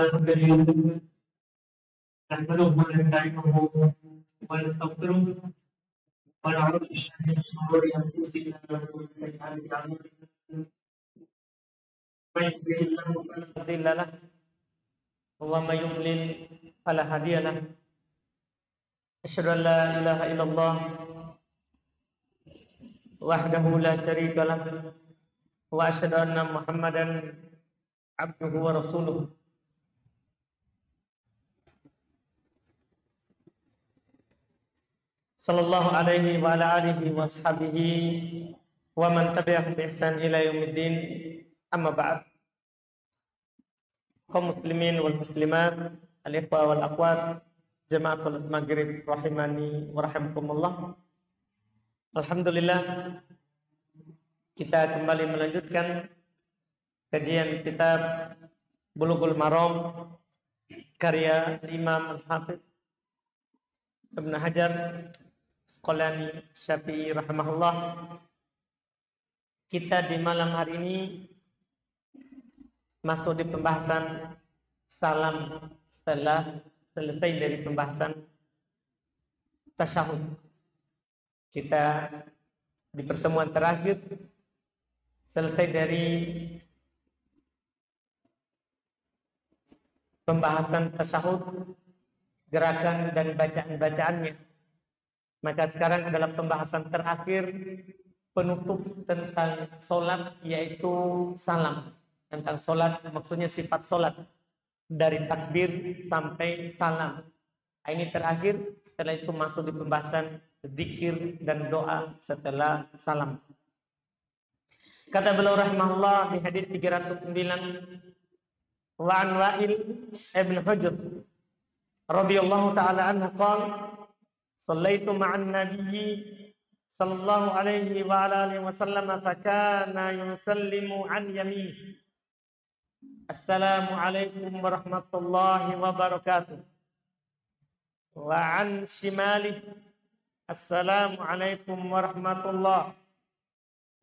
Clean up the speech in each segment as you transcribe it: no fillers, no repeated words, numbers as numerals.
نحمده ونستعينه ونستغفره ونعوذ بالله من شرور انفسنا ومن سيئات اعمالنا من يهده الله فلا مضل له ومن يضلل فلا هادي له أشهد أن لا إله إلا الله وحده لا شريك له وأشهد أن محمدا عبده ورسوله صلى الله عليه وعلى آله وأصحابه ومن تبعهم بإحسان إلى يوم الدين. أما بعد, kaum muslimin wal muslimat, al-ikhwa wal akhwat, jemaah salat maghrib rahimani wa rahimakumullah. Alhamdulillah, kita kembali melanjutkan kajian kitab Bulughul Maram karya Imam Al-Hafidz Ibnu Hajar Asqalani Syafi'i rahimahullah. Kita di malam hari ini masuk di pembahasan salam setelah selesai dari pembahasan tasyahud. Kita di pertemuan terakhir selesai dari pembahasan tasyahud, gerakan dan bacaan-bacaannya. Maka sekarang adalah pembahasan terakhir penutup tentang solat, yaitu salam. Tentang solat, maksudnya sifat solat dari takbir sampai salam. Ini terakhir, setelah itu masuk di pembahasan zikir dan doa setelah salam. Kata beliau rahimahullah di hadis 309, wa an Wa'il ibn Hujr radhiyallahu ta'ala anhu qala sallaitu ma'an nabiyyi sallallahu alaihi wa ala alihi wa sallam fa kana yusallimu an yaminihi assalamu alaikum warahmatullahi wabarakatuh wa an shimalihi assalamu alaikum warahmatullahi.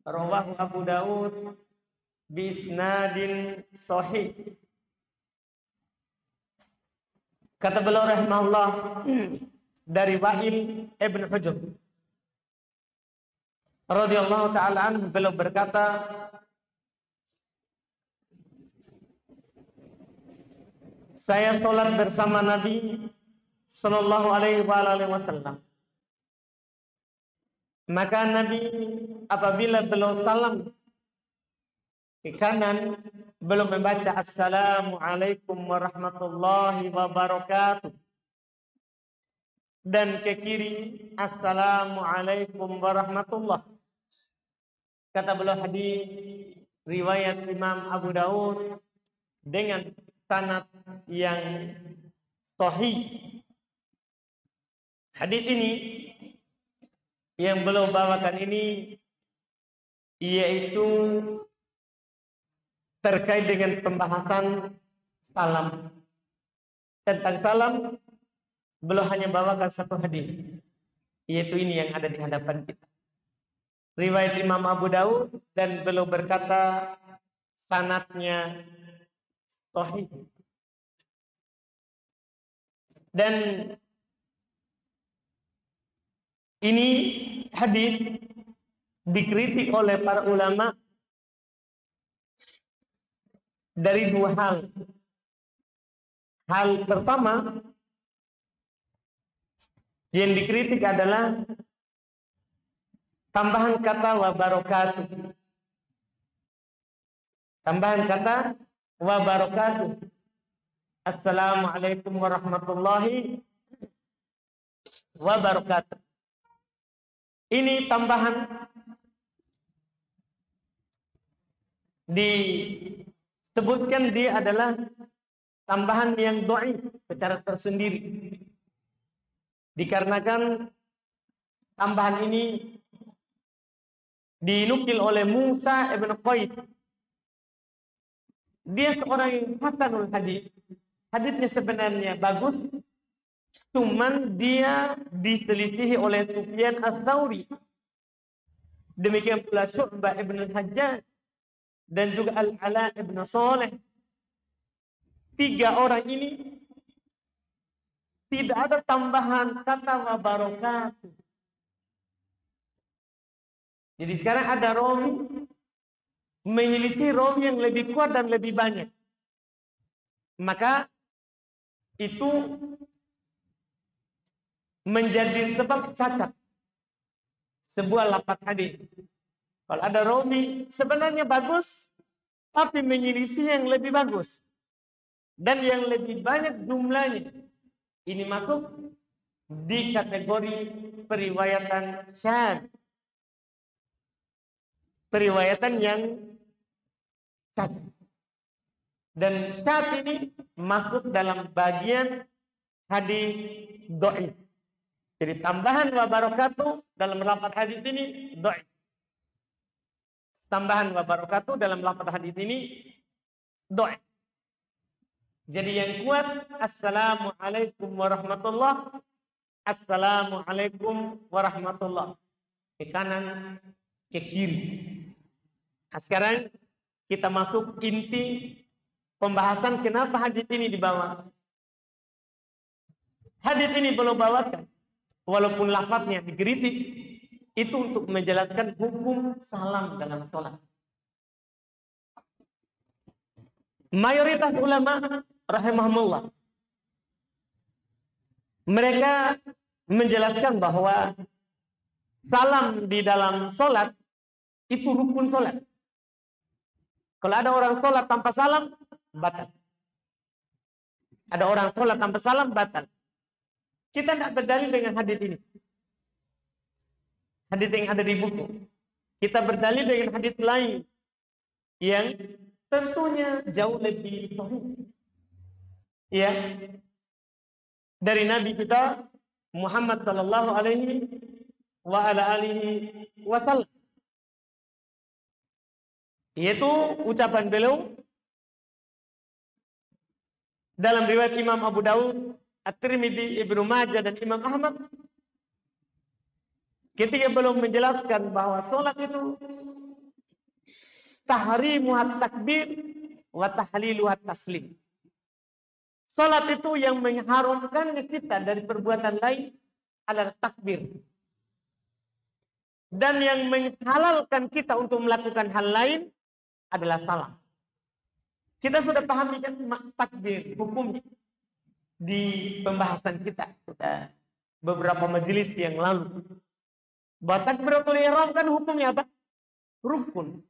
Rawahu Abu Daud bi isnadin sahih. Kata beliau rahimahullah dari Wa'il ibn Hujr radhiyallahu ta'ala anhu, beliau berkata, saya sholat bersama Nabi sallallahu alaihi wasallam. Maka Nabi apabila beliau salam ke kanan, beliau membaca assalamualaikum warahmatullahi wabarakatuh, dan ke kiri assalamualaikum warahmatullah. Kata beliau hadis riwayat Imam Abu Daud dengan sanad yang sahih. Hadis ini yang beliau bawakan ini yaitu terkait dengan pembahasan salam. Tentang salam beliau hanya bawakan satu hadis, yaitu ini yang ada di hadapan kita, riwayat Imam Abu Daud, dan beliau berkata sanadnya sahih. Dan ini hadis dikritik oleh para ulama dari dua hal. Hal pertama yang dikritik adalah tambahan kata wa barakatuh. Tambahan kata wa barakatuh. Assalamualaikum warahmatullahi wabarakatuh. Ini tambahan disebutkan dia adalah tambahan yang dhaif secara tersendiri. Dikarenakan tambahan ini dinukil oleh Musa ibn Qais. Dia seorang yang hasanul hadis. Hadisnya sebenarnya bagus, cuman dia diselisihi oleh Sufyan Ats-Tsauri. Demikian pula Syu'bah ibn al-Hajjaj dan juga Al-Ala ibn Saleh. tiga orang ini tidak ada tambahan kata wa barakatuh. Jadi sekarang ada rawi menyelisih rawi yang lebih kuat dan lebih banyak. Maka itu menjadi sebab cacat sebuah lafaz hadis. Kalau ada rawi sebenarnya bagus, tapi menyelisih yang lebih bagus dan yang lebih banyak jumlahnya, ini masuk di kategori periwayatan syadz, periwayatan yang cacat. Dan syadz ini masuk dalam bagian hadis dhaif. Jadi tambahan wa barakatuh dalam lafaz hadis ini dhaif. Tambahan wa barakatuh dalam lafaz hadis ini dhaif. Jadi yang kuat assalamualaikum warahmatullah, assalamualaikum warahmatullah, ke kanan ke kiri. Nah, sekarang kita masuk inti pembahasan kenapa hadis ini dibawa. Hadis ini belum bawakan, walaupun lafaznya dikritik, itu untuk menjelaskan hukum salam dalam sholat. Mayoritas ulama rahimahumullah, mereka menjelaskan bahwa salam di dalam sholat itu rukun sholat. Kalau ada orang sholat tanpa salam, batal. Ada orang sholat tanpa salam, batal. Kita tidak berdalil dengan hadis ini. Hadis yang ada di buku. Kita berdalil dengan hadis lain yang tentunya jauh lebih sahih. Ya, dari Nabi kita Muhammad sallallahu alaihi wa ala alihi wasallam, yaitu ucapan beliau dalam riwayat Imam Abu Daud, At-Tirmidzi, Ibnu Majah dan Imam Ahmad, ketika beliau menjelaskan bahwa sholat itu tahrimuhat takbir wa tahliluhat taslim. Salat itu yang mengharumkan kita dari perbuatan lain adalah takbir. Dan yang menghalalkan kita untuk melakukan hal lain adalah salam. Kita sudah pahami kan takbir hukumnya di pembahasan kita sudah beberapa majelis yang lalu. Bahwa takbiratul ihram kan hukumnya apa? Rukun.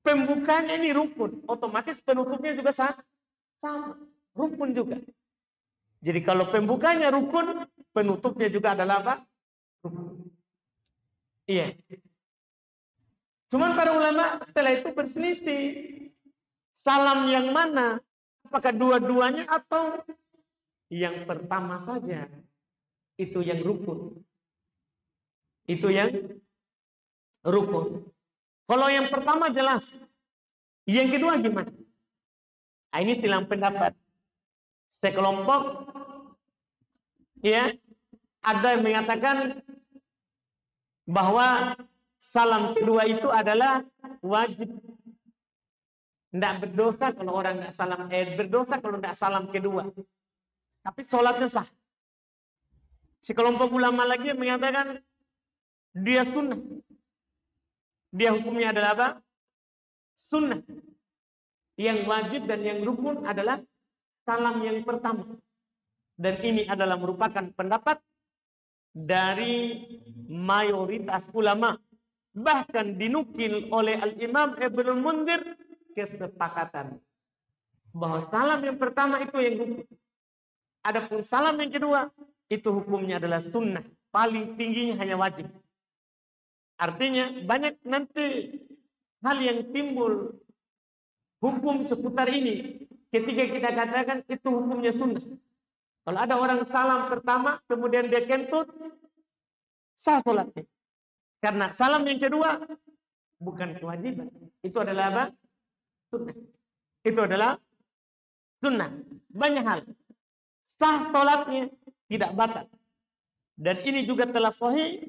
Pembukanya ini rukun, otomatis penutupnya juga sama. Rukun juga. Jadi kalau pembukanya rukun, penutupnya juga adalah apa? Rukun. Iya. Cuman para ulama setelah itu berselisih. Salam yang mana? Apakah dua-duanya atau yang pertama saja? Itu yang rukun. Itu yang rukun. Kalau yang pertama jelas. Yang kedua gimana? Nah, ini silang pendapat. Sekelompok ya ada yang mengatakan bahwa salam kedua itu adalah wajib. Tidak berdosa kalau orang tidak salam, berdosa kalau tidak salam kedua. Tapi sholatnya sah. Sekelompok ulama lagi yang mengatakan dia sunnah. Dia hukumnya adalah apa? Sunnah. Yang wajib dan yang rukun adalah salam yang pertama. Dan ini adalah merupakan pendapat dari mayoritas ulama. Bahkan dinukil oleh Al-Imam Ibnu Munzir kesepakatan bahwa salam yang pertama itu yang rukun. Adapun salam yang kedua itu hukumnya adalah sunnah. Paling tingginya hanya wajib. Artinya banyak nanti hal yang timbul hukum seputar ini ketika kita katakan itu hukumnya sunnah. Kalau ada orang salam pertama kemudian dia kentut, sah sholatnya. Karena salam yang kedua bukan kewajiban. Itu adalah apa? Sunnah. Itu adalah sunnah. Banyak hal. Sah sholatnya, tidak batal. Dan ini juga telah sahih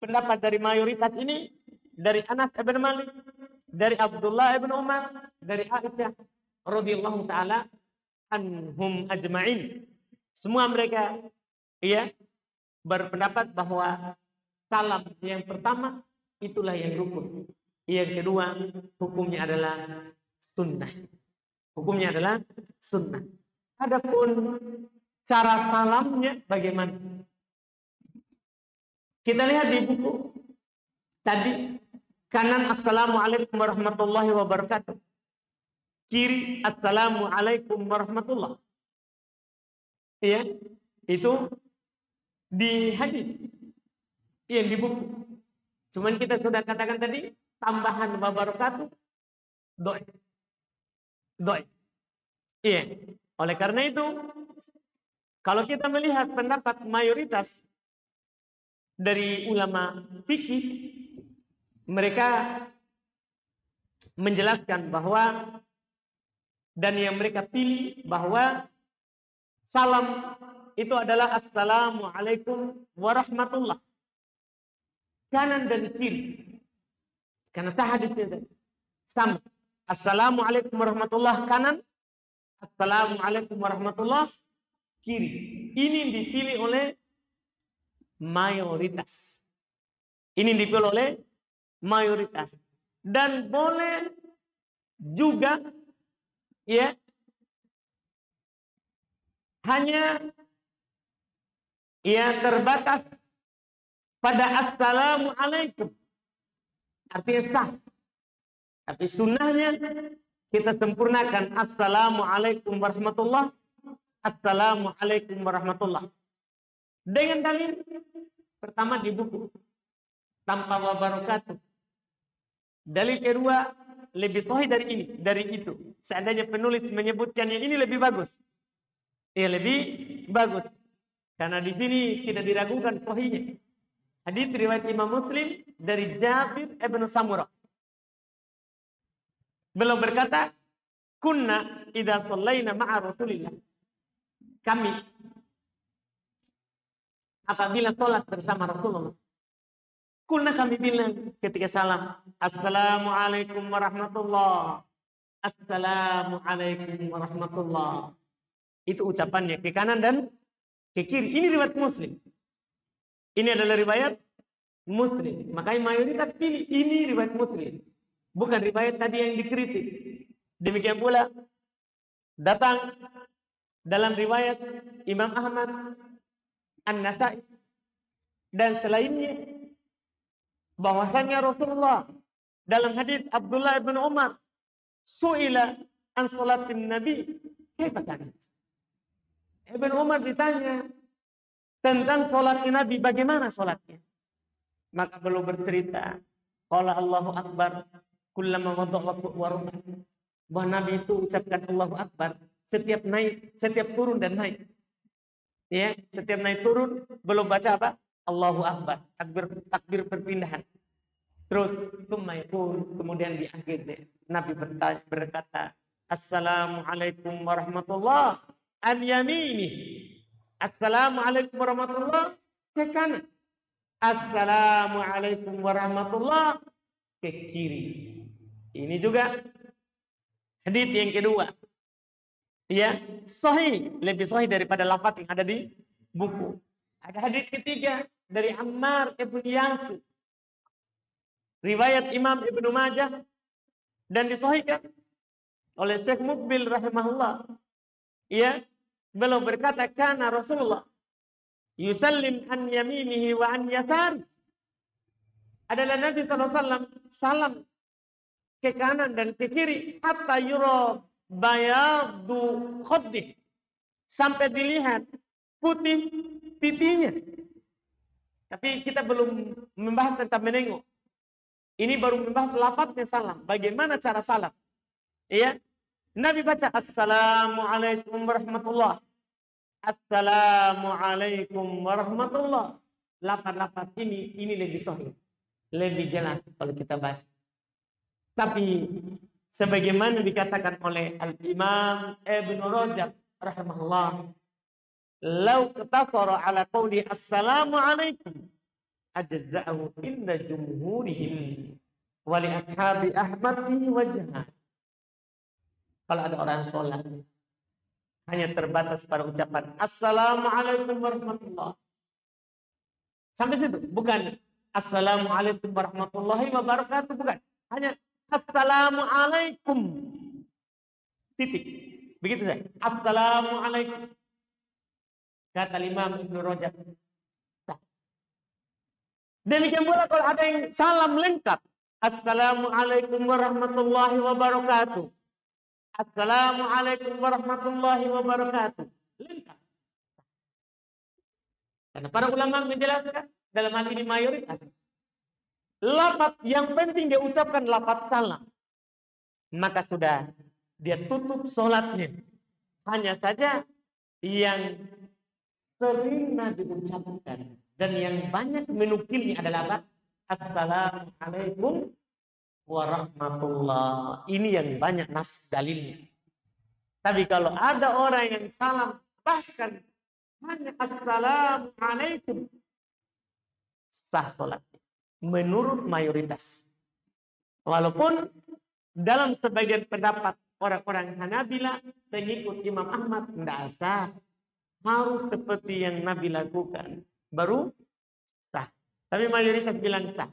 pendapat dari mayoritas ini dari Anas bin Malik, dari Abdullah bin Umar, dari Aisyah radhiyallahu taala anhum ajma'in. Semua mereka berpendapat bahwa salam yang pertama itulah yang rukun. Yang kedua hukumnya adalah sunnah. Hukumnya adalah sunnah. Adapun cara salamnya bagaimana? Kita lihat di buku tadi, kanan assalamualaikum warahmatullahi wabarakatuh, kiri assalamualaikum warahmatullah. Itu di hadis yang di buku. Cuman kita sudah katakan tadi tambahan wabarakatuh doi. Oleh karena itu, kalau kita melihat pendapat mayoritas dari ulama fikih, mereka menjelaskan bahwa, dan yang mereka pilih bahwa salam itu adalah assalamualaikum warahmatullah, kanan dan kiri. Karena hadisnya sama, assalamualaikum warahmatullah kanan, assalamualaikum warahmatullah kiri. Ini dipilih oleh mayoritas. Ini dipilih oleh mayoritas. Dan boleh juga hanya terbatas pada assalamualaikum. Artinya sah. Tapi sunnahnya kita sempurnakan assalamualaikum warahmatullah, assalamualaikum warahmatullah. Dengan dalil pertama di buku tanpa wabarakatuh. Dalil kedua lebih sahih dari itu. Seandainya penulis menyebutkan yang ini lebih bagus. Lebih bagus. Karena di sini tidak diragukan sahihnya. Hadis riwayat Imam Muslim dari Jabir ibn Samurah. Beliau berkata, kunna idza shallaina ma'a Rasulillah. Kami apabila sholat bersama Rasulullah, kunna kami bilang ketika salam, assalamualaikum warahmatullah, assalamualaikum warahmatullah. Itu ucapannya ke kanan dan ke kiri. Ini riwayat Muslim. Ini adalah riwayat Muslim. Makanya mayoritas pilih ini riwayat Muslim, bukan riwayat tadi yang dikritik. Demikian pula datang dalam riwayat Imam Ahmad, An-Nasai dan selainnya, bahwasanya Rasulullah dalam hadis Abdullah bin Umar, su'ila an salatin Nabi, kaifa kanat? Ibn Umar ditanya tentang salatnya Nabi, bagaimana salatnya? Maka beliau bercerita, qala Allahu Akbar kullama wada'a wa rufa'. Bahwa Nabi itu ucapkan Allahu Akbar setiap naik, setiap turun dan naik. Setiap naik turun belum baca apa? Allahu Akbar, takbir perpindahan. Terus kemudian di akhirnya Nabi berkata, assalamualaikum warahmatullah an yamini, assalamualaikum warahmatullah ke kanan, assalamualaikum warahmatullah ke kiri. Ini juga hadis yang kedua. Sahih, lebih sahih daripada lafaz yang ada di buku. Ada hadis ketiga dari Ammar ibn Yasir, riwayat Imam Ibnu Majah, dan disahihkan oleh Syekh Muqbil rahimahullah. Beliau berkata, kana Rasulullah yusallim an yaminihi wa an yasari. Adalah Nabi SAW salam ke kanan dan ke kiri, hatta yura bayadu khaddih, sampai dilihat putih pipinya. Tapi kita belum membahas tentang menengok. Ini baru membahas lafaznya salam. Bagaimana cara salam? Nabi baca assalamualaikum warahmatullah, assalamualaikum warahmatullah. Lafaz-lafaz ini lebih sahih, lebih jelas kalau kita baca. Tapi sebagaimana dikatakan oleh Al-Imam Ibnu Rajab rahimahullah, law qatasara ala qawli assalamualaikum ajza'u inda jumhurihim wa li ashabi Ahmad fi wajha. Kalau ada orang sholat hanya terbatas pada ucapan Assalamualaikum warahmatullahi. Sampai situ, bukan Assalamualaikum warahmatullahi wabarakatuh, bukan. Hanya Assalamualaikum. Titik. Begitu saja. Assalamualaikum. Kata Imam Ibnu Rajab. Demikian pula kalau ada yang salam lengkap. Assalamualaikum warahmatullahi wabarakatuh. Assalamualaikum warahmatullahi wabarakatuh. Lengkap. Karena para ulama menjelaskan dalam hal ini mayoritas. Lafaz yang penting dia ucapkan lafaz salam. Maka sudah dia tutup sholatnya. Hanya saja yang sering Nabi ucapkan dan yang banyak menukilnya adalah apa? Assalamualaikum warahmatullahi. Ini yang banyak nas dalilnya. Tapi kalau ada orang yang salam bahkan hanya Assalamualaikum, sah sholatnya menurut mayoritas. Walaupun dalam sebagian pendapat orang-orang Hanabilah pengikut Imam Ahmad tidak sah, harus seperti yang Nabi lakukan baru sah. Tapi mayoritas bilang sah.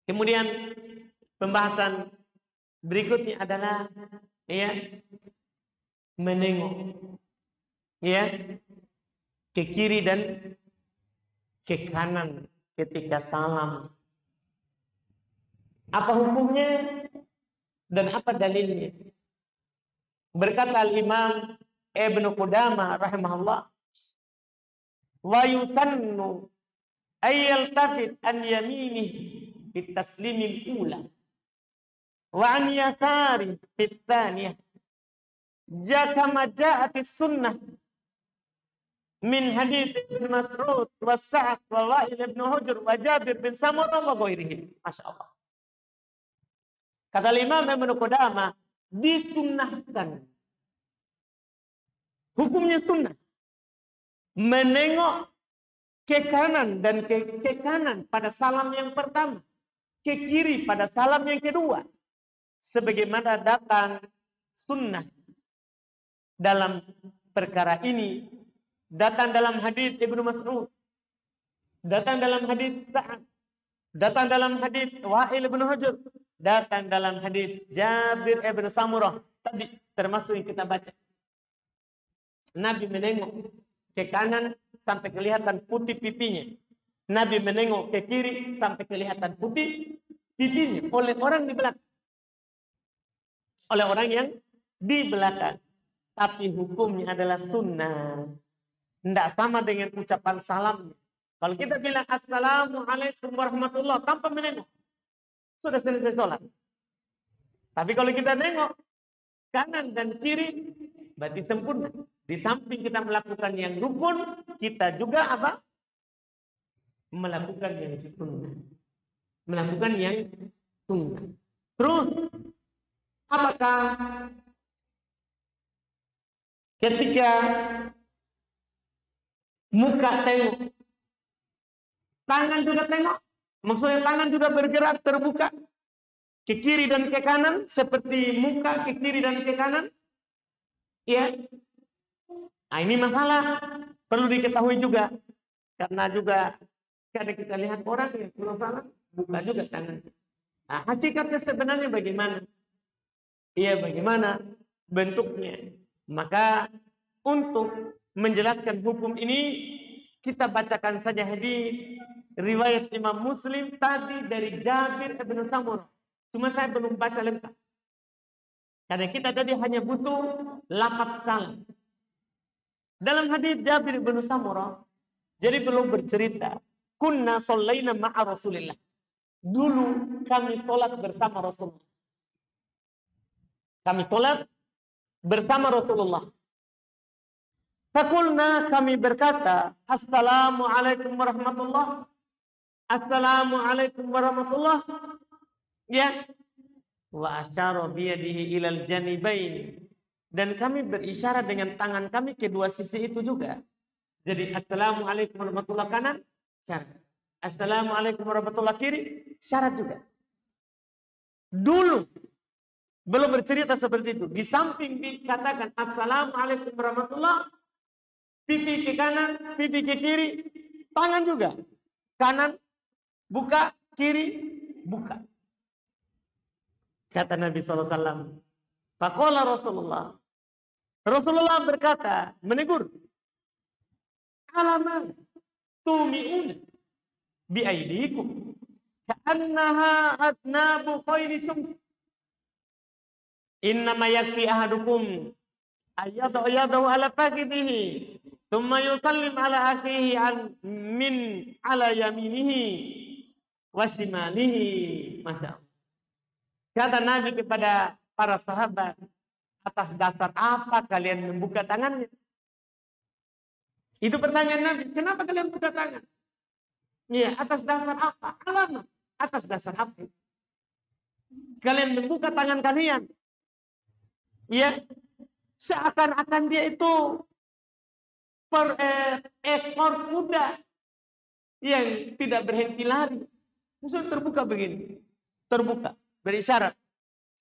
Kemudian pembahasan berikutnya adalah menengok ke kiri dan ke kanan ketika salam. Apa hukumnya dan apa dalilnya? Berkata Al-Imam Ibnu Qudamah rahimahullah, wa yusannu ay yaltafit an yaminihi fit taslimil ula wa an yasari fit thaniyah kama ja'at as-sunnah min hadits Ibn Mas'ud wa Sa'ad wa Wa'il ibn Hujr wa Jabir bin Samurah wa ghairihi. Masyaallah. Kata Imam Ibn Qudamah, disunnahkan. Hukumnya sunnah. Menengok ke kanan dan ke kanan pada salam yang pertama, ke kiri pada salam yang kedua. Sebagaimana datang sunnah dalam perkara ini. Datang dalam hadis Ibnu Mas'ud, datang dalam hadis Sa'ad, datang dalam hadis Wa'il ibn Hujr, datang dalam hadis Jabir ibn Samurah. Tadi termasuk yang kita baca. Nabi menengok ke kanan sampai kelihatan putih pipinya. Nabi menengok ke kiri sampai kelihatan putih pipinya oleh orang di belakang. Oleh orang yang di belakang. Tapi hukumnya adalah sunnah. Tidak sama dengan ucapan salamnya. Kalau kita bilang Assalamualaikum warahmatullahi tanpa menengok, sudah selesai sholat. Tapi kalau kita nengok kanan dan kiri, berarti sempurna. Di samping kita melakukan yang rukun, kita juga apa? Melakukan yang sunnah. Melakukan yang sunnah. Terus, apakah ketika muka tengok, tangan juga tengok? Maksudnya tangan juga bergerak terbuka ke kiri dan ke kanan seperti muka ke kiri dan ke kanan? Ya. Nah, ini masalah perlu diketahui juga karena juga kadang kita lihat orang yang kalau salah buka juga tangan. Nah, hakikatnya sebenarnya bagaimana? Iya, bagaimana bentuknya? Maka untuk menjelaskan hukum ini kita bacakan saja hadis riwayat Imam Muslim tadi dari Jabir bin Samurah. Cuma saya belum baca lengkap. Karena kita tadi hanya butuh lafaz salam. Dalam hadis Jabir bin Samurah, jadi belum bercerita, kunna shallaina ma'a Rasulillah. Dulu kami sholat bersama Rasulullah. Kami sholat bersama Rasulullah. Fakulna, kami berkata, Assalamualaikum warahmatullahi. Assalamualaikum warahmatullahi. Ya. Wa asyara biyadihi ilal janibain. Dan kami berisyarat dengan tangan kami kedua sisi itu juga. Jadi Assalamualaikum warahmatullahi kanan, syarat. Assalamualaikum warahmatullahi kiri, syarat juga. Dulu belum bercerita seperti itu. Di samping dikatakan assalamualaikum warahmatullah, pipi ke kanan, pipi ke kiri, tangan juga. Kanan buka, kiri buka. Kata Nabi SAW. Faqala Rasulullah. Rasulullah berkata, menegur. Alaman tumi'un bi'aidikum. Ka'annaha adnabu khayri syums. Innama yakfi ahadukum ayyadu yadahu ala fakidihi. Thumma yusallim ala akhihi min ala yaminihi wasimanihi. Masya Allah. Kata Nabi kepada para sahabat, atas dasar apa kalian membuka tangannya? Itu pertanyaan Nabi, kenapa kalian buka tangan? Ya, atas dasar apa? Alamat. Atas dasar apa? Kalian membuka tangan kalian. Ya, seakan-akan dia itu ekor kuda yang tidak berhenti lari. Maksudnya terbuka begini. Terbuka. Berisyarat.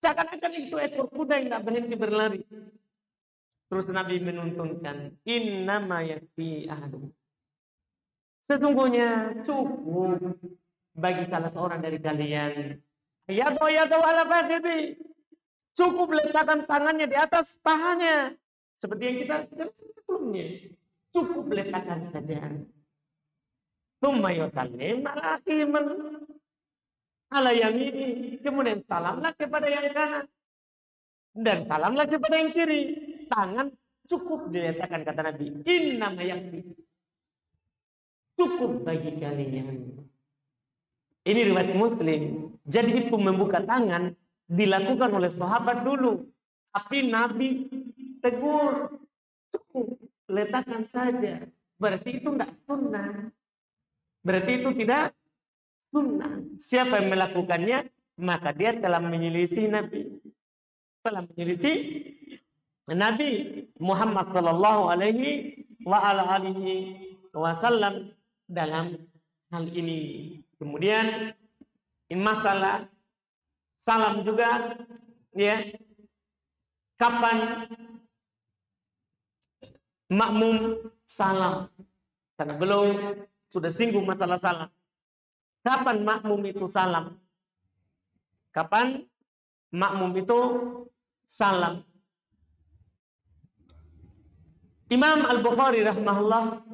Seakan-akan itu ekor kuda yang tidak berhenti berlari. Terus Nabi menuntunkan, innama yakfi ahadum. Sesungguhnya cukup bagi salah seorang dari kalian. Yadu ala fakhidhi. Cukup letakkan tangannya di atas pahanya. Seperti yang kita sebelumnya. Cukup letakkan saja. Tsumma yusallim ala akhihi ala yamini, kemudian salamlah kepada yang kanan dan salamlah kepada yang kiri. Tangan cukup diletakkan, kata Nabi. Innama yakfi. Cukup bagi kalian. Ini riwayat Muslim. Jadi itu membuka tangan dilakukan oleh sahabat dulu. Tapi Nabi tegur, cukup letakkan saja. Berarti itu tidak sunnah. Berarti itu tidak sunnah. Siapa yang melakukannya, maka dia telah menyelisih Nabi. Telah menyelisih Nabi Muhammad sallallahu alaihi wa ala alihi wasallam dalam hal ini. Kemudian masalah salam juga, ya. Kapan makmum salam? Karena belum sudah singgung masalah salam. Kapan makmum itu salam? Kapan makmum itu salam? Imam Al-Bukhari rahimahullah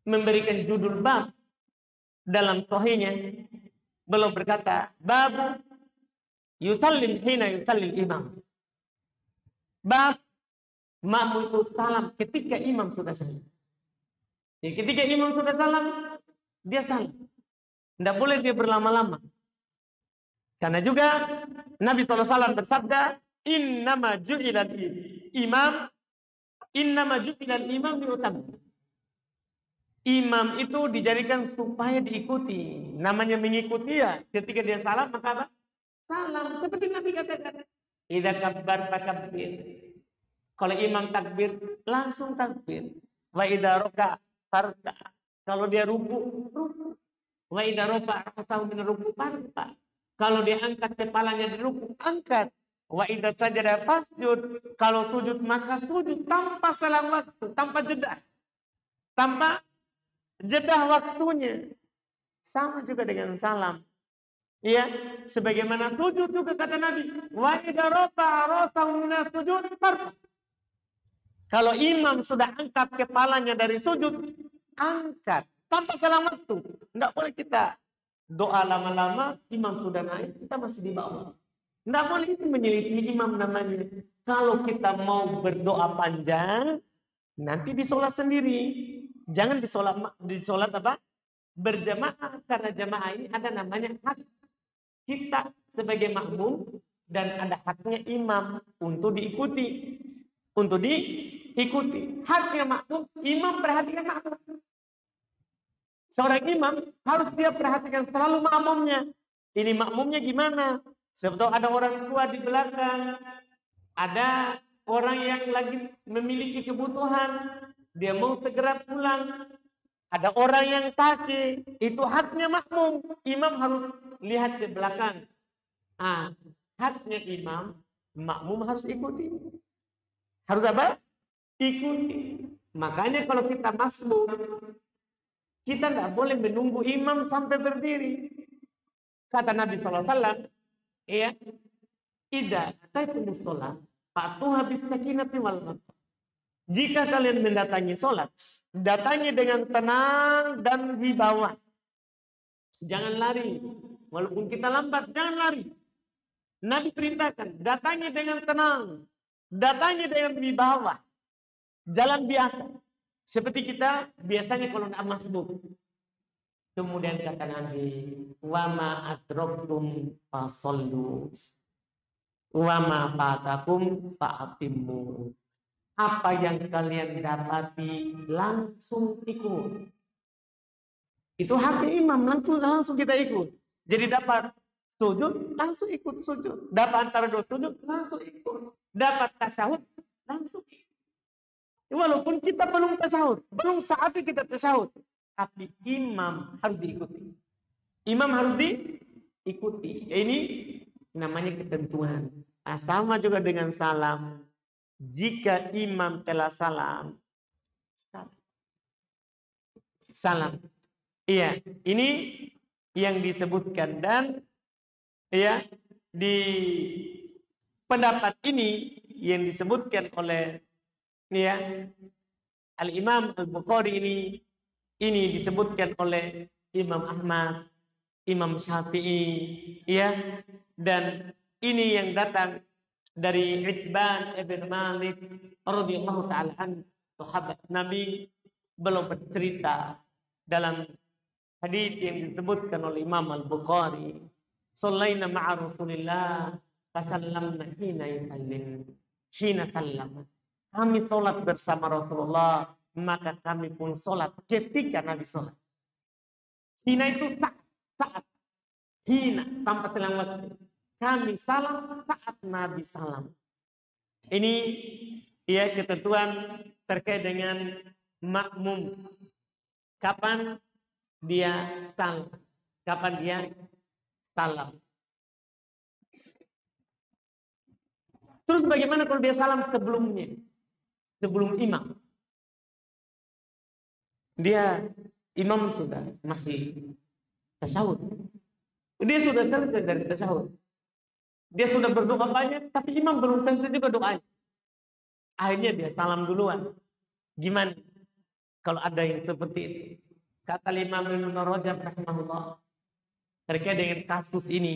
memberikan judul bab dalam sahihnya. Beliau berkata, bab yusallim hina yusallil imam. Bab makmum itu salam ketika imam sudah salam. Ya, ketika imam sudah salam, dia salam. Tidak boleh dia berlama-lama. Karena juga Nabi SAW bersabda, innama ju'ilal imam diutam. Imam itu dijadikan supaya diikuti. Namanya mengikuti ya. Ketika dia salam, maka apa? Salam. Seperti Nabi katakan, idza kabbar fakabbir. Kalau imam takbir, langsung takbir. Wa idza raka'a farka. Kalau dia ruku, ruku. Wa idza rafa'a ra'sahu min ruku' farfa. Kalau dia angkat kepalanya di ruku', angkat. Wa idza sajada fasjud. Kalau sujud maka sujud tanpa selang waktu, tanpa jeda. Tanpa jeda waktunya. Sama juga dengan salam. Ya, sebagaimana sujud juga kata Nabi, wa idza rafa'a ra'sahu min sujud farfa. Kalau imam sudah angkat kepalanya dari sujud, angkat tanpa selang waktu. Tidak boleh kita doa lama-lama, imam sudah naik, kita masih di bawah. Tidak boleh itu menyelisih imam namanya. Kalau kita mau berdoa panjang, nanti di sholat sendiri. Jangan di sholat apa? Berjamaah. Karena jamaah ini ada namanya hak kita sebagai makmum dan ada haknya imam untuk diikuti. Untuk diikuti. Haknya makmum, imam perhatikan makmum. Seorang imam harus dia perhatikan selalu makmumnya. Ini makmumnya gimana? Sebetulnya ada orang tua di belakang. Ada orang yang lagi memiliki kebutuhan. Dia mau segera pulang. Ada orang yang sakit. Itu haknya makmum. Imam harus lihat ke belakang. haknya imam, makmum harus ikuti. Harus apa? Ikuti. Makanya kalau kita masbuk, kita nggak boleh menunggu imam sampai berdiri. Kata Nabi SAW, ya, idza ataitum shalah fatuha bis sakinati wal maghfirah. Jika kalian mendatangi sholat, datangi dengan tenang dan wibawa. Jangan lari. Walaupun kita lambat, jangan lari. Nabi perintahkan, datangi dengan tenang. Datangi dengan wibawa. Jalan biasa. Seperti kita biasanya kalau tidak masbuk. Kemudian kata Nabi, wa ma adraktum fasallu wa ma fatakum fa'atimmu. Apa yang kalian dapati langsung ikut. Itu hak imam, langsung kita ikut. Jadi dapat sujud, langsung ikut sujud. Dapat antara dua sujud, langsung ikut. Dapat tasyahud, langsung ikut. Walaupun kita belum tasyahud, belum saatnya kita tasyahud. Tapi imam harus diikuti. Imam harus diikuti. Ini namanya ketentuan. Nah, sama juga dengan salam. Jika imam telah salam. Iya, ini yang disebutkan. Dan ya, di pendapat ini yang disebutkan oleh ya, Al-Imam Al-Bukhari ini disebutkan oleh Imam Ahmad, Imam Syafi'i, ya, dan ini yang datang dari Itban ibn Malik radhiyallahu ta'ala anhu, sahabat Nabi, belum bercerita dalam hadis yang disebutkan oleh Imam Al-Bukhari, "Shallaina ma'a Rasulillah fasallamna hina sallama." Kami sholat bersama Rasulullah, maka kami pun sholat ketika Nabi sholat. Hina itu saat. Hina tanpa selang waktu. Kami salam saat Nabi salam. Ini ya ketentuan terkait dengan makmum. Kapan dia salam? Kapan dia salam? Terus bagaimana kalau dia salam sebelumnya? Sebelum imam. Imam sudah masih tasyahud. Dia sudah selesai dari tasyahud. Dia sudah berdoa banyak, tapi imam belum selesai juga doanya. Akhirnya dia salam duluan. Gimana kalau ada yang seperti itu? Kata Imam Ibn Rajab rahimahullah terkait dengan kasus ini,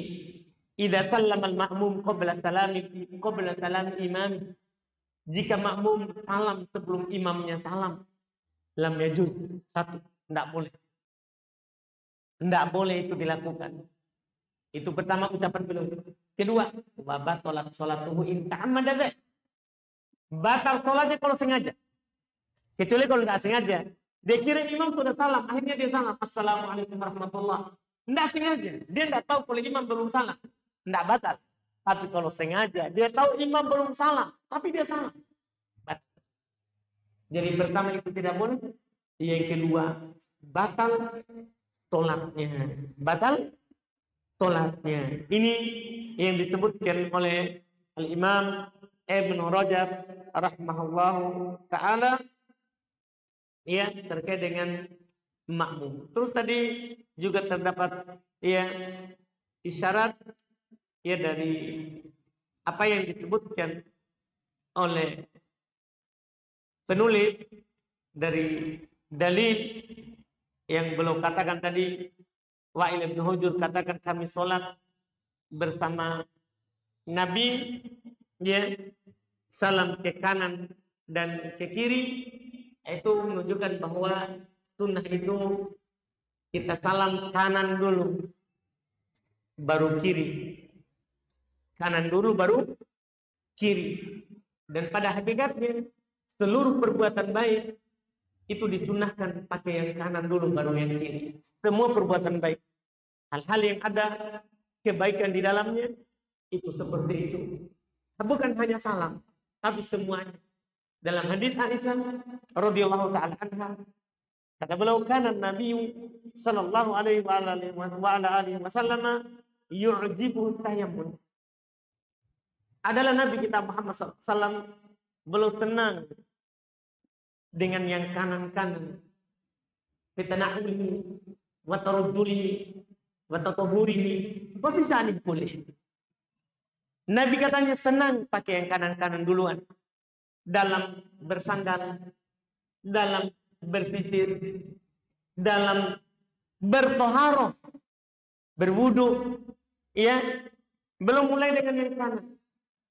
idza sallama al-ma'mum qabla salam imam. Jika makmum salam sebelum imamnya salam, lam yajuz. Satu, tidak boleh. Tidak boleh itu dilakukan. Itu pertama ucapan belum. Kedua, wa batalat sholatuhu in ta'ammada dzalik. Batal sholatnya kalau sengaja. Kecuali kalau tidak sengaja. Dia kira imam sudah salam, akhirnya dia salam, assalamualaikum warahmatullah. Tidak sengaja, dia tidak tahu kalau imam belum salam, tidak batal. Tapi kalau sengaja, dia tahu imam belum salam, tapi dia salam, batal. Jadi pertama itu tidak boleh. Yang kedua, batal sholatnya. Batal sholatnya. Ini yang disebutkan oleh Al-Imam Ibn Rajab rahimahullahu ta'ala, ya, terkait dengan makmum. Terus tadi juga terdapat ya isyarat ya dari apa yang disebutkan oleh penulis dari dalil yang belum katakan tadi. Wa'il bin Hujur katakan kami sholat bersama Nabi, ya, salam ke kanan dan ke kiri. Itu menunjukkan bahwa sunnah itu kita salam kanan dulu baru kiri, kanan dulu baru kiri. Dan pada hakikatnya seluruh perbuatan baik itu disunnahkan pakai yang kanan dulu baru yang kiri. Semua perbuatan baik, hal-hal yang ada kebaikan di dalamnya itu seperti itu. Bukan hanya salam, tapi semuanya. Dalam hadis Aisyah radhiyallahu ta'ala anha, kata beliau, kana Nabi sallallahu alaihi wa alihi wasallam yu'jibu tayammun. adalah Nabi kita Muhammad SAW belum senang dengan yang kanan-kanan. Fitana'uli, wa tarujuli, wa tatahurihi, wa bisani boleh. Nabi katanya senang pakai yang kanan-kanan duluan. Dalam bersandal, dalam bersisir, dalam bertoharoh, berwudu, ya, belum mulai dengan yang kanan.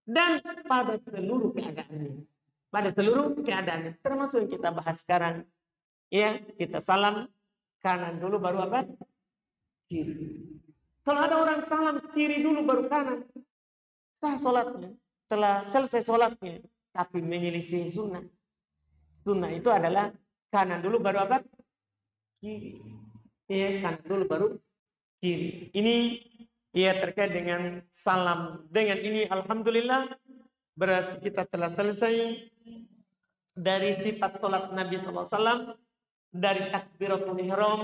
Dan pada seluruh keadaannya. Pada seluruh keadaannya. Termasuk yang kita bahas sekarang. Ya, kita salam kanan dulu baru apa? Kiri. Kalau ada orang salam kiri dulu baru kanan. Sah sholatnya. Telah selesai sholatnya. Tapi menyelisih sunnah. Sunnah itu adalah kanan dulu baru apa? Kiri. Ya, kanan dulu baru kiri. Ini ya terkait dengan salam. Dengan ini alhamdulillah berarti kita telah selesai dari sifat sholat Nabi SAW, dari takbiratul ihram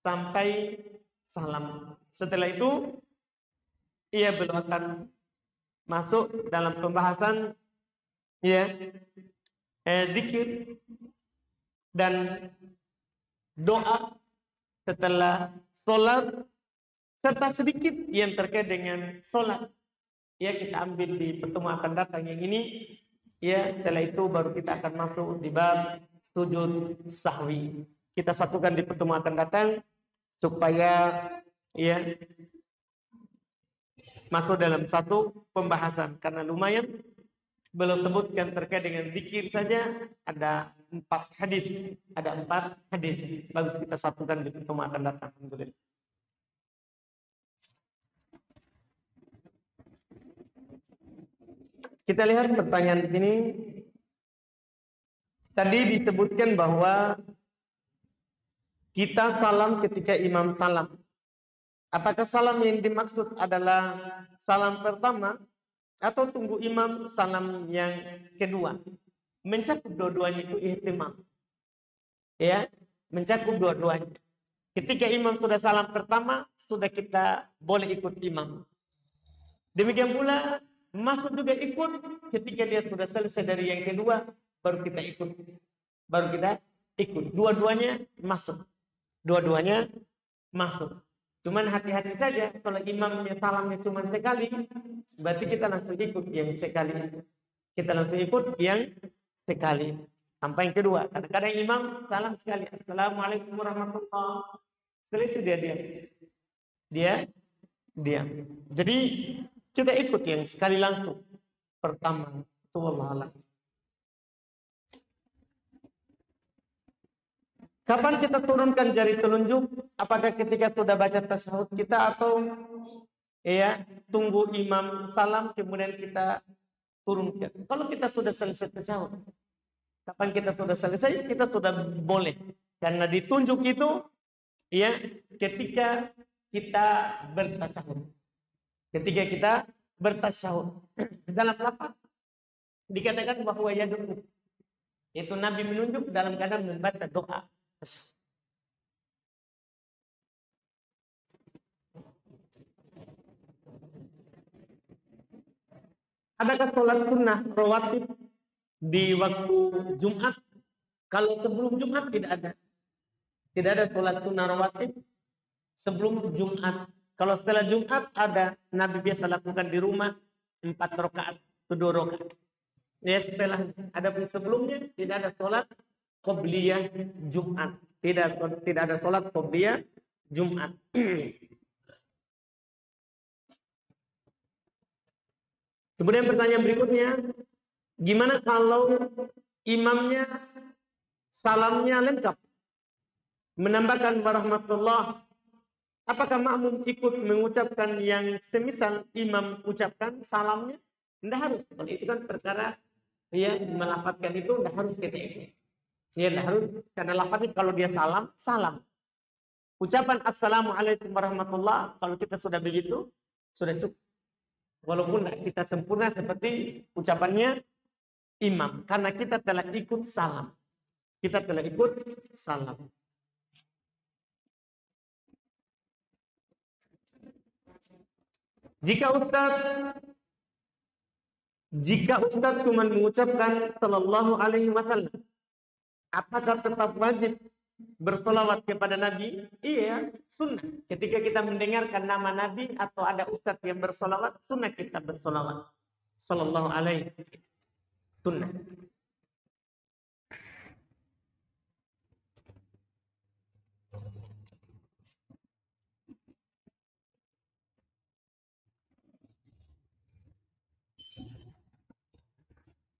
sampai salam. Setelah itu ia belum akan masuk dalam pembahasan ya zikir dan doa setelah sholat, serta sedikit yang terkait dengan sholat. Ya, kita ambil di pertemuan akan datang yang ini. Ya, setelah itu baru kita akan masuk di bab sujud sahwi. Kita satukan di pertemuan akan datang supaya ya masuk dalam satu pembahasan. Karena lumayan belum sebutkan terkait dengan zikir saja ada 4 hadis. Ada 4 hadis. Bagus kita satukan di pertemuan akan datang. Alhamdulillah. Kita lihat pertanyaan di sini. Tadi disebutkan bahwa kita salam ketika imam salam. Apakah salam yang dimaksud adalah salam pertama atau tunggu imam salam yang kedua? Mencakup dua-duanya itu ihtimam. Ya, mencakup dua-duanya. Ketika imam sudah salam pertama, sudah kita boleh ikut imam. Demikian pula masuk juga ikut ketika dia sudah selesai dari yang kedua, baru kita ikut. Baru kita ikut. Dua-duanya masuk. Dua-duanya masuk. Cuman hati-hati saja kalau imamnya salamnya cuma sekali, berarti kita langsung ikut yang sekali. Kita langsung ikut yang sekali. Sampai yang kedua. Kadang-kadang imam salam sekali. Assalamualaikum warahmatullahi wabarakatuh. Setelah itu dia diam. Dia diam. Jadi kita ikut yang sekali langsung. Pertama. Itu wallahu a'lam. Kapan kita turunkan jari telunjuk? Apakah ketika sudah baca tasyahud kita atau ya tunggu imam salam kemudian kita turunkan? Kalau kita sudah selesai tasyahud, kapan kita sudah selesai? Kita sudah boleh. Karena ditunjuk itu ya ketika kita bertasyahud. Ketika kita bertasyahud. Dalam lafaz dikatakan bahwa yad'u. Itu Nabi menunjuk dalam keadaan membaca doa. Adakah sholat sunnah rawatib di waktu Jumat? Kalau sebelum Jumat tidak ada. Tidak ada sholat sunnah rawatib sebelum Jumat. Kalau setelah Jumat ada, Nabi biasa lakukan di rumah 4 rakaat, 2 rakaat. Ya setelah ada pun sebelumnya tidak ada sholat qobliyah Jumat. Tidak ada sholat qobliyah Jumat. Kemudian pertanyaan berikutnya, gimana kalau imamnya salamnya lengkap, menambahkan warahmatullah, apakah makmum ikut mengucapkan yang semisal imam ucapkan salamnya? Tidak harus. Kalau itu kan perkara ya melafadzkan itu tidak harus kita ikut. Ya tidak harus, karena lafadznya kalau dia salam, salam. Ucapan assalamualaikum warahmatullah, kalau kita sudah begitu, sudah cukup. Walaupun kita sempurna seperti ucapannya imam. Karena kita telah ikut salam. Kita telah ikut salam. Jika Ustaz Jika Ustaz cuma mengucapkan sallallahu alaihi wasallam, apakah tetap wajib bersolawat kepada Nabi? Iya, sunnah. Ketika kita mendengarkan nama Nabi atau ada Ustaz yang bersolawat, sunnah kita bersolawat. Sallallahu alaihi sunnah.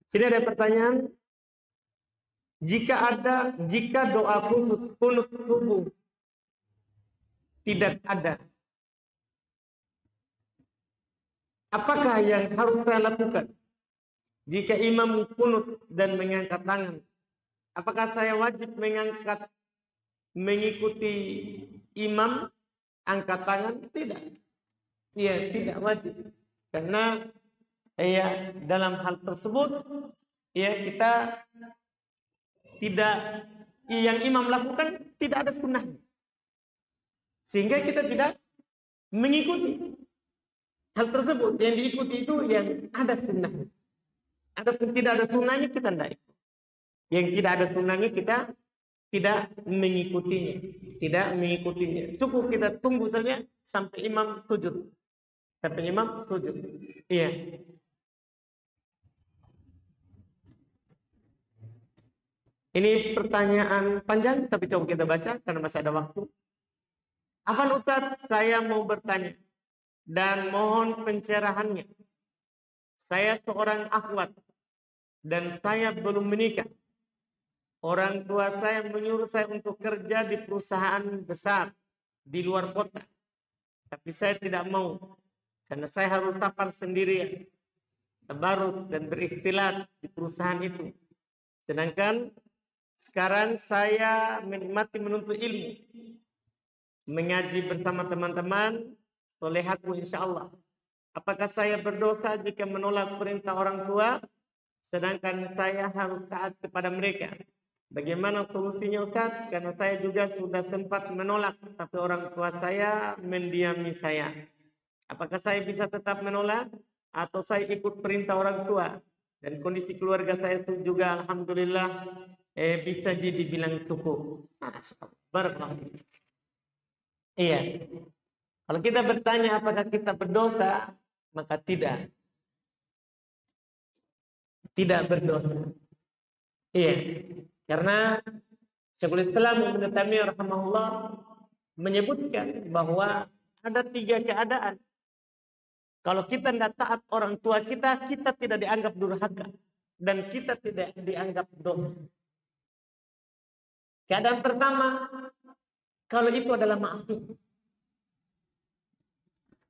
Sini ada pertanyaan. Jika doa khusus kunut subuh tidak ada, apakah yang harus saya lakukan? Jika imam kunut dan mengangkat tangan, apakah saya wajib mengikuti imam angkat tangan? Tidak. Ya, tidak wajib. Karena ya dalam hal tersebut ya kita tidak, yang imam lakukan tidak ada sunnahnya, sehingga kita tidak mengikuti hal tersebut. Yang diikuti itu yang ada sunnahnya. Adapun tidak ada sunnahnya kita tidak ikut. Yang tidak ada sunnahnya kita tidak mengikutinya. Tidak mengikutinya. Cukup kita tunggu saja sampai imam sujud. Sampai imam sujud. Iya. Ini pertanyaan panjang, tapi coba kita baca karena masih ada waktu. Afan Ustaz, saya mau bertanya dan mohon pencerahannya. Saya seorang akhwat dan saya belum menikah. Orang tua saya menyuruh saya untuk kerja di perusahaan besar di luar kota. Tapi saya tidak mau karena saya harus safar sendirian, tabarruk dan berikhtilat di perusahaan itu. Sedangkan sekarang saya menikmati menuntut ilmu, mengaji bersama teman-teman, solehaku insya Allah. Apakah saya berdosa jika menolak perintah orang tua, sedangkan saya harus taat kepada mereka? Bagaimana solusinya Ustaz? Karena saya juga sudah sempat menolak, tapi orang tua saya mendiami saya. Apakah saya bisa tetap menolak atau saya ikut perintah orang tua? Dan kondisi keluarga saya juga alhamdulillah bisa jadi dibilang cukup. Barakallahu. Iya. Kalau kita bertanya apakah kita berdosa, maka tidak. Tidak berdosa. Iya. Karena Syekhul Islam Ibnu Taimiyah rahimahullah menyebutkan bahwa ada 3 keadaan. Kalau kita tidak taat orang tua kita, kita tidak dianggap durhaka dan kita tidak dianggap dosa. Keadaan pertama, kalau itu adalah maksiat.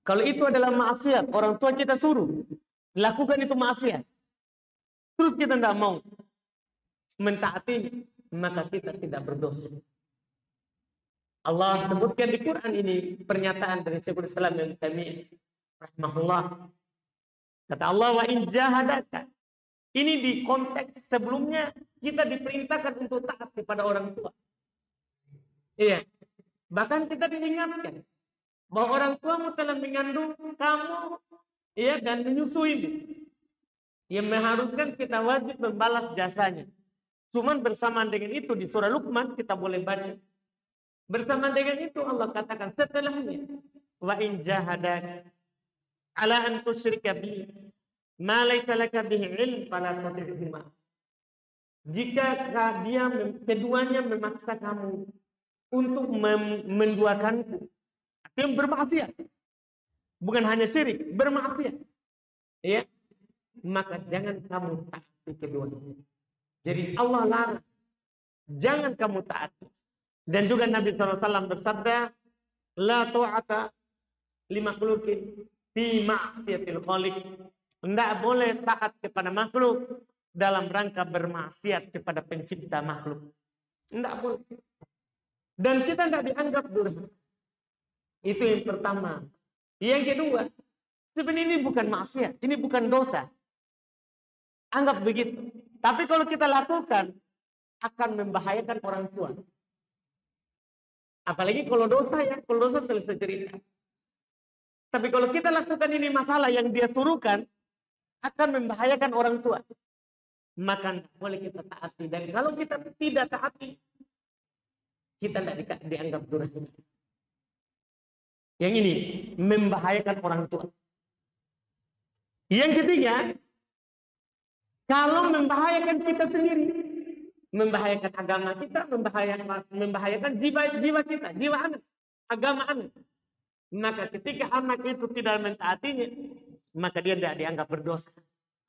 Kalau itu adalah maksiat, orang tua kita suruh lakukan itu maksiat, terus kita tidak mau mentaati, maka kita tidak berdosa. Allah sebutkan di Quran ini pernyataan dari Syekhul Islam Ibnu Taimiyah rahimahullah. Kata Allah, wa in jahadaka. Ini di konteks sebelumnya kita diperintahkan untuk taat kepada orang tua. Iya. Bahkan kita diingatkan bahwa orang tuamu telah mengandung kamu, iya, dan menyusuimu. Yang mengharuskan kita wajib membalas jasanya. Cuman bersamaan dengan itu di surah Luqman kita boleh baca. Bersamaan dengan itu Allah katakan setelahnya, wa in jahadaka ala an tusyrika bi ma laysa laka bihi ilm fala tuti'huma. Jika keduanya memaksa kamu untuk menduakanku, yang bermaksiat, bukan hanya syirik, bermaksiat, ya, maka jangan kamu taati keduanya. Jadi Allah larang, jangan kamu taati. Dan juga Nabi SAW bersabda, la ta'ata li makhluqin fi ma'siyatil khaliq. Tidak boleh taat kepada makhluk dalam rangka bermaksiat kepada pencipta makhluk. Tidak boleh. Dan kita tidak dianggap durhaka. Itu yang pertama. Yang kedua, sebenarnya ini bukan maksiat, ini bukan dosa. Anggap begitu. Tapi kalau kita lakukan, akan membahayakan orang tua. Apalagi kalau dosa, ya, kalau dosa selesai cerita. Tapi kalau kita lakukan ini masalah yang dia suruhkan, akan membahayakan orang tua, maka boleh kita taati. Dan kalau kita tidak taati, kita tidak dianggap durhaka. Yang ini membahayakan orang tua. Yang ketiga, kalau membahayakan kita sendiri, membahayakan agama kita, membahayakan jiwa kita, jiwa anak, agama anak. Maka ketika anak itu tidak mentaatinya, maka dia tidak dianggap berdosa.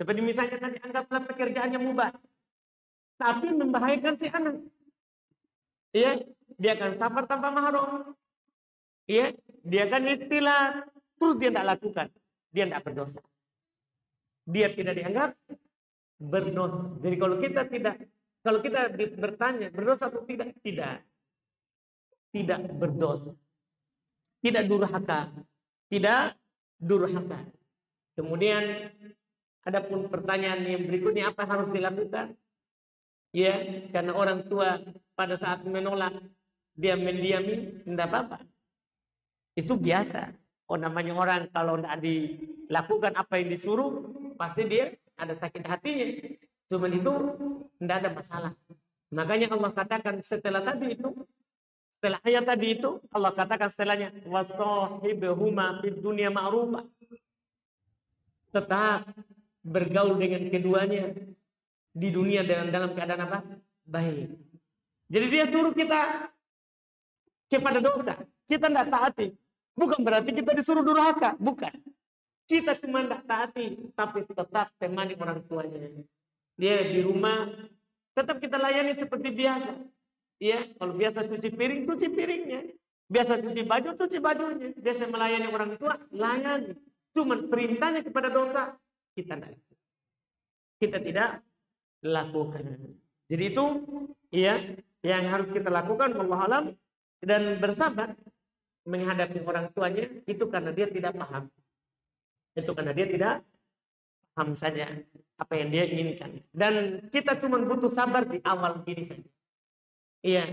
Seperti misalnya tadi, anggaplah pekerjaannya mubah, tapi membahayakan si anak. Ya, dia akan safar tanpa mahram. Ya, dia akan istilah, terus dia tidak lakukan, dia tidak berdosa. Dia tidak dianggap berdosa. Jadi kalau kita bertanya berdosa atau tidak, tidak berdosa, tidak durhaka, Kemudian adapun pertanyaan yang berikutnya, apa harus dilakukan? Ya, karena orang tua pada saat menolak dia mendiami, tidak apa-apa. Itu biasa. Oh, namanya orang kalau tidak dilakukan apa yang disuruh, pasti dia ada sakit hatinya. Cuman itu tidak ada masalah. Makanya Allah katakan setelah ayat tadi itu, Allah katakan setelahnya, wasahibhuma fid dunya ma'rufa. Tetap bergaul dengan keduanya di dunia dalam keadaan apa? Baik. Jadi dia suruh kita kepada dosa, kita tidak taati. Bukan berarti kita disuruh durhaka, bukan. Kita cuma tidak taati, tapi tetap temani orang tuanya. Dia di rumah, tetap kita layani seperti biasa. Ya, kalau biasa cuci piring, cuci piringnya. Biasa cuci baju, cuci bajunya. Biasa melayani orang tua, layani. Cuma perintahnya kepada dosa, kita tidak lakukan. Jadi itu ya yang harus kita lakukan, wallahu alam, dan bersabar menghadapi orang tuanya itu karena dia tidak paham. Itu karena dia tidak paham saja apa yang dia inginkan. Dan kita cuma butuh sabar di awal ini saja. Iya,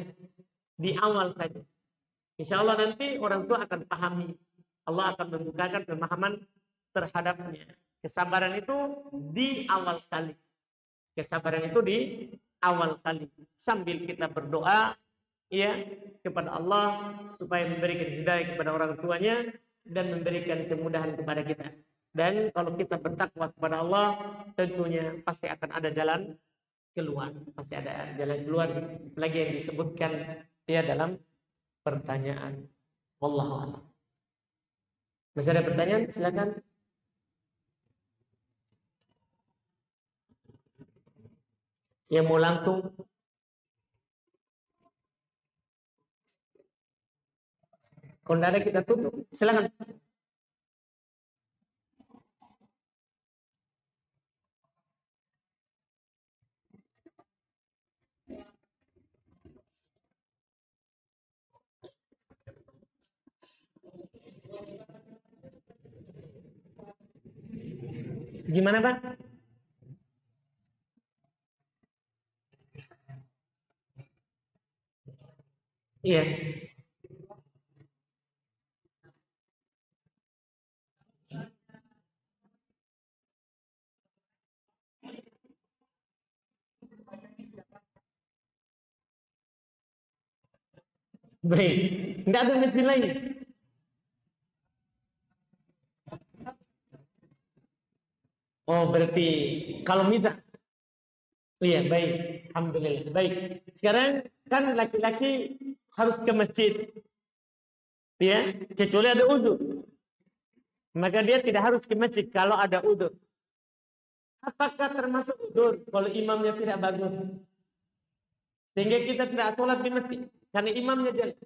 di awal saja. Insya Allah nanti orang tua akan pahami. Allah akan membukakan pemahaman terhadapnya. Kesabaran itu di awal kali. Kesabaran itu di awal kali. Sambil kita berdoa ya kepada Allah supaya memberikan hidayah kepada orang tuanya dan memberikan kemudahan kepada kita. Dan kalau kita bertakwa kepada Allah, tentunya pasti akan ada jalan keluar. Pasti ada jalan keluar. Lagi yang disebutkan ya dalam pertanyaan. Wallahu a'lam. Masih ada pertanyaan? Silakan. Yang mau langsung? Kalau tidak ada kita tutup. Silakan. Gimana, Pak? Iya. Baik. Tidak ada masjid lain. Oh, berarti kalau misal. Oh iya, baik. Alhamdulillah. Baik. Sekarang kan laki-laki harus ke masjid. Ya, kecuali ada uzur. Maka dia tidak harus ke masjid kalau ada uzur. Apakah termasuk uzur kalau imamnya tidak bagus? Sehingga kita tidak sholat di masjid karena imamnya jelek.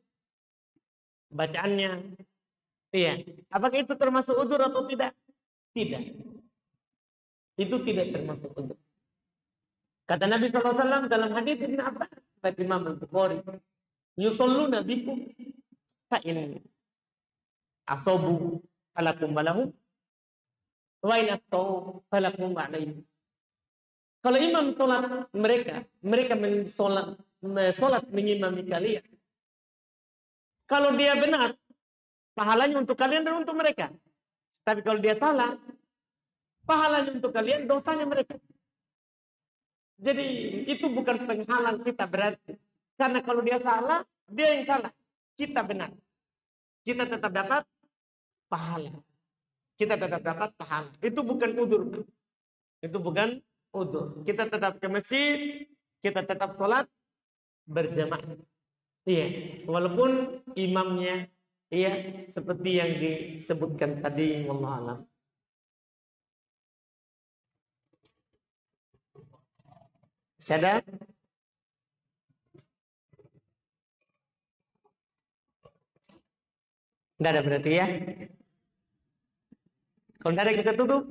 Bacaannya. Iya. Apakah itu termasuk uzur atau tidak? Tidak. Itu tidak termasuk uzur. Kata Nabi SAW dalam hadis Ibn Abbas, kata Imam Al-Bukhari, yusalluna bikum fa'in asabu falakum walahum wa in aktau falakum wa'alaihim. Kalau imam sholat mereka sholat mengimami kalian. Kalau dia benar, pahalanya untuk kalian dan untuk mereka. Tapi kalau dia salah, Pahalanya untuk kalian, dosanya mereka. Jadi itu bukan penghalang kita berarti. Karena kalau dia salah, dia yang salah. Kita benar. Kita tetap dapat pahala. Kita tetap dapat pahala. Itu bukan udzur. Itu bukan udzur. Kita tetap ke masjid, kita tetap sholat berjamaah. Iya, walaupun imamnya iya seperti yang disebutkan tadi, wallahu a'lam. Ada? Enggak ada berarti ya. Kalau enggak ada kita tutup.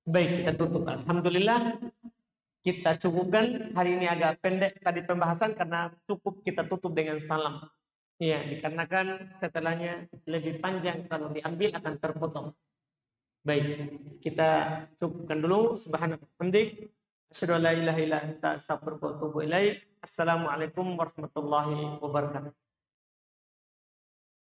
Baik, kita tutup. Alhamdulillah kita cukupkan. Hari ini agak pendek tadi pembahasan karena cukup kita tutup dengan salam. Iya, dikarenakan setelahnya lebih panjang kalau diambil akan terpotong. Baik, kita cukupkan dulu. Subhanallah. Asyhadu an la ilaha illa anta astaghfiruka wa atubu ilaik. Assalamualaikum warahmatullahi wabarakatuh.